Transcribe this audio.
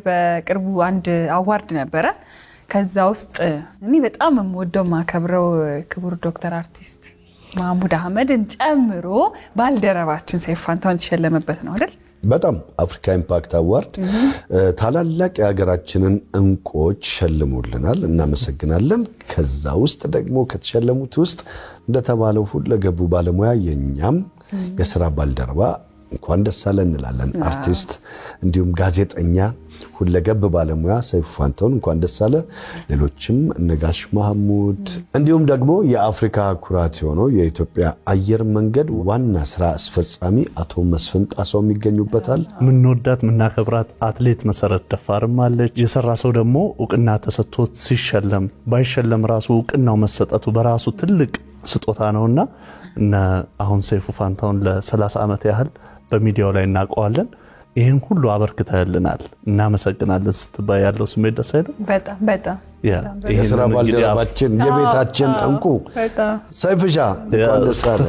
በቅርቡ አንድ አዋርድ ነበረ ከዛ ውስጥ እኔ በጣም የምወደው ማከብረው ክቡር ዶክተር አርቲስት ማህሙድ አህመድን ጨምሮ ባልደረባችን ሰይፉ ፋንታሁን ተሸለመበት ነው አይደል በጣም አፍሪካ ኢምፓክት አዋርድ ታላላቅ የሀገራችንን እንቆች ሸልሞልናል እናመሰግናለን ከዛ ውስጥ ደግሞ ከተሸለሙት ውስጥ እንደተባለው ሁለገቡ ባለሙያ የኛም የሥራ ባልደረባ እንኳን ደስ አለን እንላለን አርቲስት እንዲሁም ጋዜጠኛ ሁለገብ ባለሙያ ሰይፉ ፋንታሁን እንኳን ደስ አለ ሌሎችም ነጋሽ መሐሙድ እንዲሁም ደግሞ የአፍሪካ ኩራት ሆኖ የኢትዮጵያ አየር መንገድ ዋና ስራ አስፈጻሚ አቶ መስፍን ጣሰው የሚገኙበታል ምንወዳት ምናከብራት አትሌት መሰረት ደፋርም አለች የሰራ ሰው ደግሞ ዕውቅና ተሰጥቶት ሲሸለም ባይሸለም ራሱ ዕውቅናው መሰጠቱ በራሱ ትልቅ ስጦታ ነውና እና አሁን ሰይፉ ፋንታሁን ለ30 ዓመት ያህል በሚዲያው ላይ እናቀዋለን ይሄን ሁሉ አበርክተህልናል እናመሰግናለን ስትባይ ያለው ስሜት ደስ አይደል በጣም የሥራ ባልደረባችን የቤታችን እንቁ ሰይፍሻ እንኳን ደስ አለ